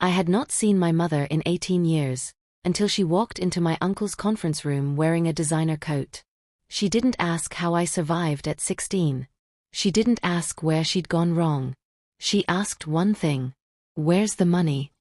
I had not seen my mother in 18 years, until she walked into my uncle's conference room wearing a designer coat. She didn't ask how I survived at 16. She didn't ask where she'd gone wrong. She asked one thing. Where's the money?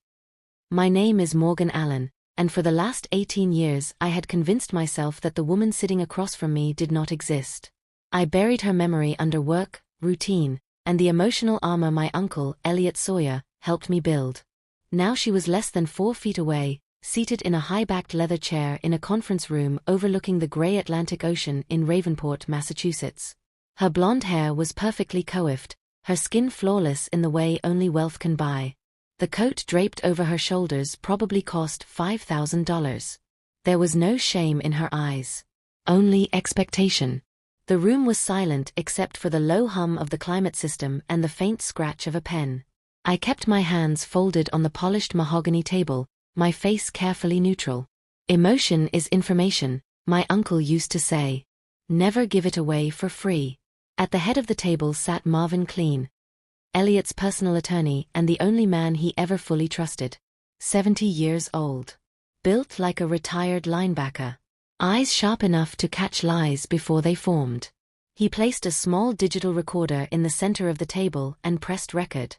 My name is Morgan Allen, and for the last 18 years I had convinced myself that the woman sitting across from me did not exist. I buried her memory under work, routine, and the emotional armor my uncle, Elliot Sawyer, helped me build. Now she was less than 4 feet away, seated in a high-backed leather chair in a conference room overlooking the gray Atlantic Ocean in Ravenport, Massachusetts. Her blonde hair was perfectly coiffed, her skin flawless in the way only wealth can buy. The coat draped over her shoulders probably cost $5,000. There was no shame in her eyes. Only expectation. The room was silent except for the low hum of the climate system and the faint scratch of a pen. I kept my hands folded on the polished mahogany table, my face carefully neutral. Emotion is information, my uncle used to say. Never give it away for free. At the head of the table sat Marvin Kleen, Elliot's personal attorney and the only man he ever fully trusted. 70 years old. Built like a retired linebacker. Eyes sharp enough to catch lies before they formed. He placed a small digital recorder in the center of the table and pressed record.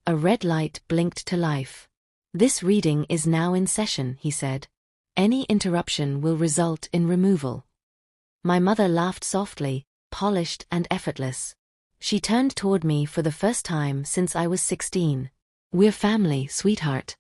A red light blinked to life. This reading is now in session, he said. Any interruption will result in removal. My mother laughed softly, polished and effortless. She turned toward me for the first time since I was 16. We're family, sweetheart.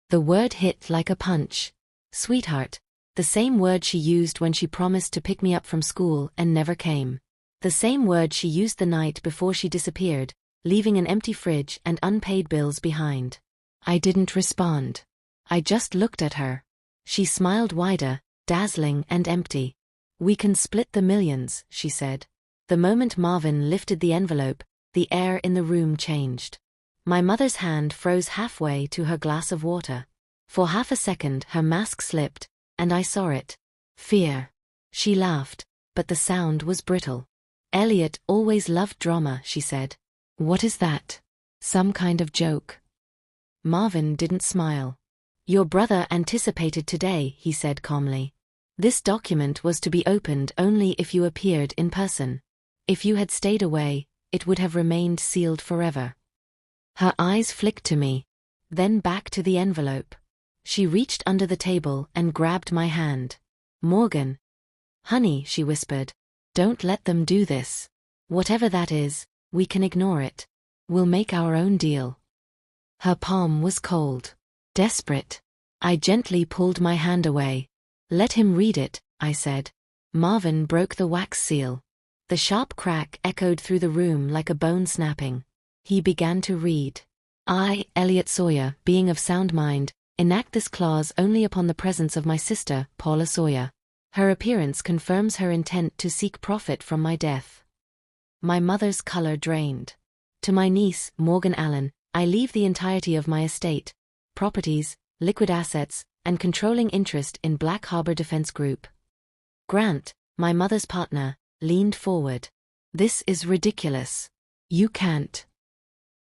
The word hit like a punch. Sweetheart. The same word she used when she promised to pick me up from school and never came. The same word she used the night before she disappeared, leaving an empty fridge and unpaid bills behind. I didn't respond. I just looked at her. She smiled wider, dazzling and empty. We can split the millions, she said. The moment Marvin lifted the envelope, the air in the room changed. My mother's hand froze halfway to her glass of water. For half a second her mask slipped, and I saw it. Fear. She laughed, but the sound was brittle. Elliot always loved drama, she said. What is that? Some kind of joke? Marvin didn't smile. Your brother anticipated today, he said calmly. This document was to be opened only if you appeared in person. If you had stayed away, it would have remained sealed forever. Her eyes flicked to me, then back to the envelope. She reached under the table and grabbed my hand. Morgan. Honey, she whispered. Don't let them do this. Whatever that is, we can ignore it. We'll make our own deal. Her palm was cold. Desperate. I gently pulled my hand away. Let him read it, I said. Marvin broke the wax seal. The sharp crack echoed through the room like a bone snapping. He began to read. I, Elliot Sawyer, being of sound mind, enact this clause only upon the presence of my sister, Paula Sawyer. Her appearance confirms her intent to seek profit from my death. My mother's color drained. To my niece, Morgan Allen, I leave the entirety of my estate, properties, liquid assets, and controlling interest in Black Harbor Defense Group. Grant, my mother's partner, leaned forward. This is ridiculous. You can't.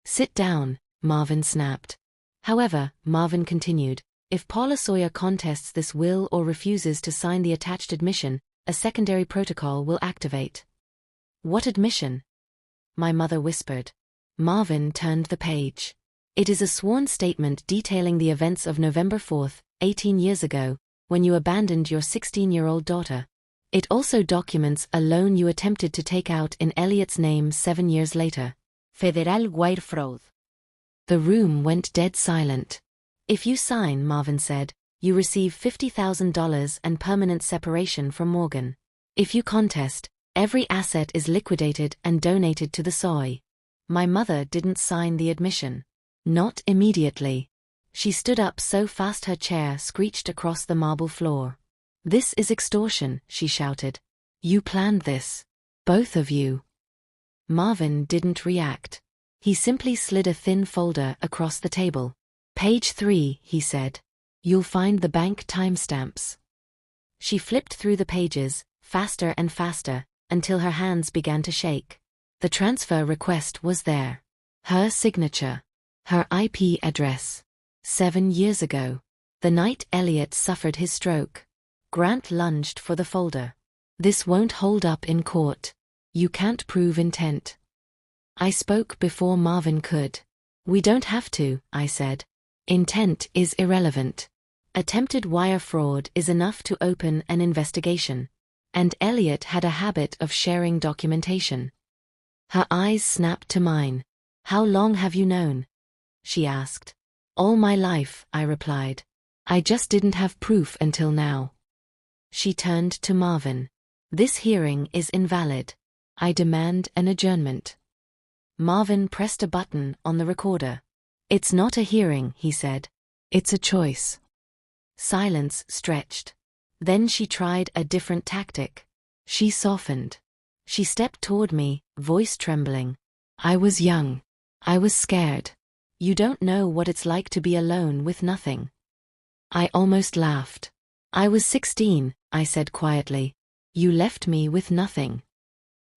Sit down, Marvin snapped. However, Marvin continued, if Paula Sawyer contests this will or refuses to sign the attached admission, a secondary protocol will activate. What admission? My mother whispered. Marvin turned the page. It is a sworn statement detailing the events of November 4th, 18 years ago, when you abandoned your 16-year-old daughter. It also documents a loan you attempted to take out in Elliot's name 7 years later. Federal wire fraud. The room went dead silent. If you sign, Marvin said, you receive $50,000 and permanent separation from Morgan. If you contest, every asset is liquidated and donated to the SOI. My mother didn't sign the admission. Not immediately. She stood up so fast her chair screeched across the marble floor. This is extortion, she shouted. You planned this. Both of you. Marvin didn't react. He simply slid a thin folder across the table. Page 3, he said. You'll find the bank timestamps. She flipped through the pages, faster and faster, until her hands began to shake. The transfer request was there. Her signature. Her IP address. 7 years ago. The night Elliot suffered his stroke. Grant lunged for the folder. This won't hold up in court. You can't prove intent. I spoke before Marvin could. We don't have to, I said. Intent is irrelevant. Attempted wire fraud is enough to open an investigation. And Elliot had a habit of sharing documentation. Her eyes snapped to mine. How long have you known? She asked. All my life, I replied. I just didn't have proof until now. She turned to Marvin. This hearing is invalid. I demand an adjournment. Marvin pressed a button on the recorder. It's not a hearing, he said. It's a choice. Silence stretched. Then she tried a different tactic. She softened. She stepped toward me, voice trembling. I was young. I was scared. You don't know what it's like to be alone with nothing. I almost laughed. I was 16, I said quietly. You left me with nothing.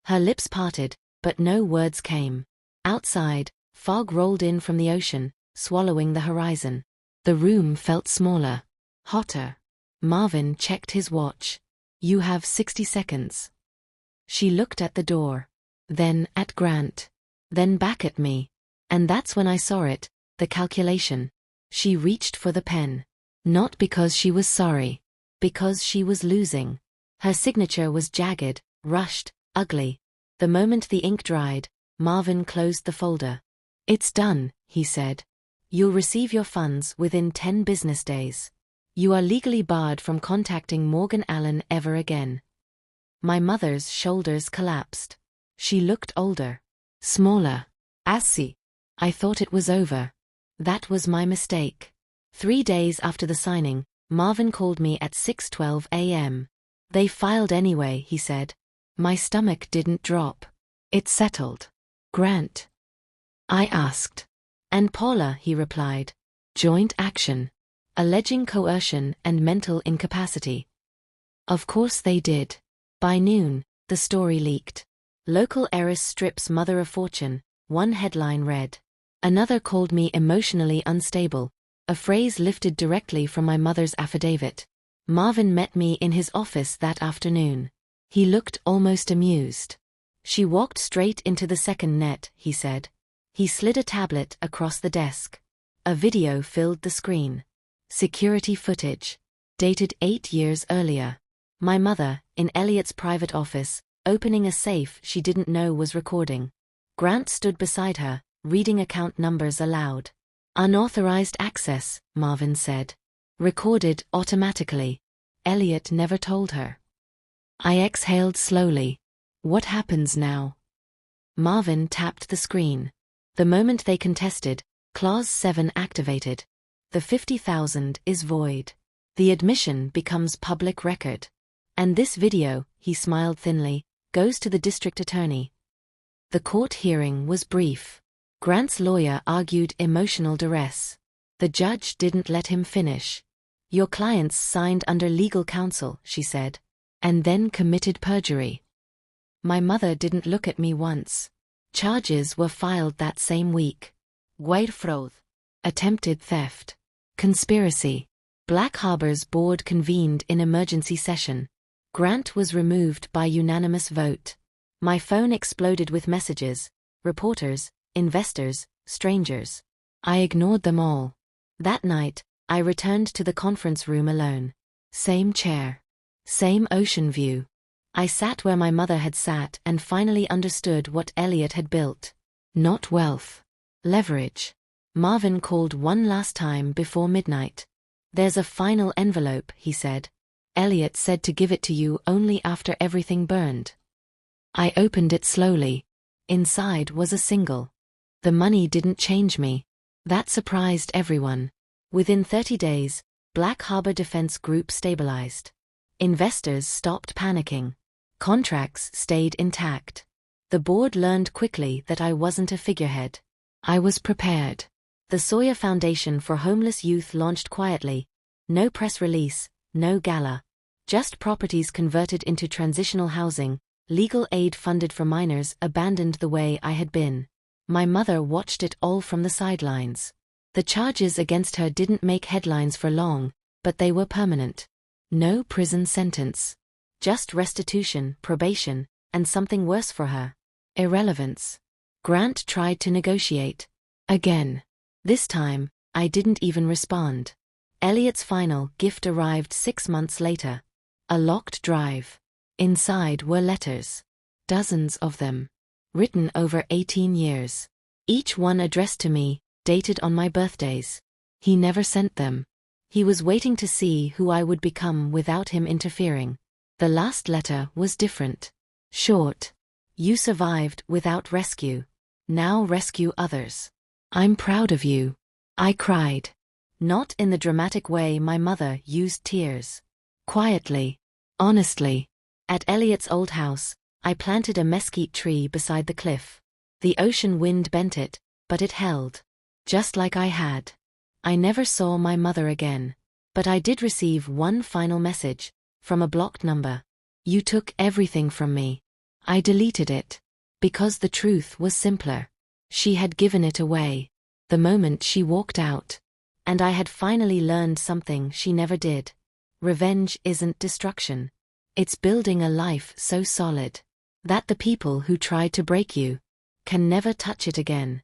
Her lips parted, but no words came. Outside, fog rolled in from the ocean, swallowing the horizon. The room felt smaller, hotter. Marvin checked his watch. You have 60 seconds. She looked at the door. Then at Grant. Then back at me. And that's when I saw it, the calculation. She reached for the pen. Not because she was sorry. Because she was losing. Her signature was jagged, rushed, ugly. The moment the ink dried, Marvin closed the folder. It's done, he said. You'll receive your funds within 10 business days. You are legally barred from contacting Morgan Allen ever again. My mother's shoulders collapsed. She looked older. Smaller. Assy. I thought it was over. That was my mistake. 3 days after the signing, Marvin called me at 6:12 a.m. They filed anyway, he said. My stomach didn't drop. It settled. Grant. I asked. And Paula, he replied. Joint action. Alleging coercion and mental incapacity. Of course they did. By noon, the story leaked. Local heiress strips mother of fortune, one headline read. Another called me emotionally unstable, a phrase lifted directly from my mother's affidavit. Marvin met me in his office that afternoon. He looked almost amused. She walked straight into the second net, he said. He slid a tablet across the desk. A video filled the screen. Security footage. Dated 8 years earlier. My mother, in Elliot's private office, opening a safe she didn't know was recording. Grant stood beside her, reading account numbers aloud. Unauthorized access, Marvin said. Recorded automatically. Elliot never told her. I exhaled slowly. What happens now? Marvin tapped the screen. The moment they contested, Clause 7 activated. The $50,000 is void. The admission becomes public record. And this video, he smiled thinly, goes to the district attorney. The court hearing was brief. Grant's lawyer argued emotional duress. The judge didn't let him finish. Your clients signed under legal counsel, she said, and then committed perjury. My mother didn't look at me once. Charges were filed that same week. Wire attempted theft, conspiracy. Black Harbor's board convened in emergency session. Grant was removed by unanimous vote. My phone exploded with messages, reporters, investors, strangers. I ignored them all. That night, I returned to the conference room alone. Same chair. Same ocean view. I sat where my mother had sat and finally understood what Elliot had built. Not wealth. Leverage. Marvin called one last time before midnight. There's a final envelope, he said. Elliot said to give it to you only after everything burned. I opened it slowly. Inside was a single. The money didn't change me. That surprised everyone. Within 30 days, Black Harbor Defense Group stabilized. Investors stopped panicking. Contracts stayed intact. The board learned quickly that I wasn't a figurehead. I was prepared. The Sawyer Foundation for Homeless Youth launched quietly. No press release, no gala. Just properties converted into transitional housing, legal aid funded for minors abandoned the way I had been. My mother watched it all from the sidelines. The charges against her didn't make headlines for long, but they were permanent. No prison sentence. Just restitution, probation, and something worse for her. Irrelevance. Grant tried to negotiate. Again. This time, I didn't even respond. Elliot's final gift arrived 6 months later. A locked drive. Inside were letters. Dozens of them. Written over 18 years. Each one addressed to me, dated on my birthdays. He never sent them. He was waiting to see who I would become without him interfering. The last letter was different. Short. You survived without rescue. Now rescue others. I'm proud of you. I cried. Not in the dramatic way my mother used tears. Quietly. Honestly. At Elliot's old house, I planted a mesquite tree beside the cliff. The ocean wind bent it, but it held. Just like I had. I never saw my mother again. But I did receive one final message, from a blocked number. You took everything from me. I deleted it. Because the truth was simpler. She had given it away. The moment she walked out. And I had finally learned something she never did. Revenge isn't destruction. It's building a life so solid that the people who tried to break you can never touch it again.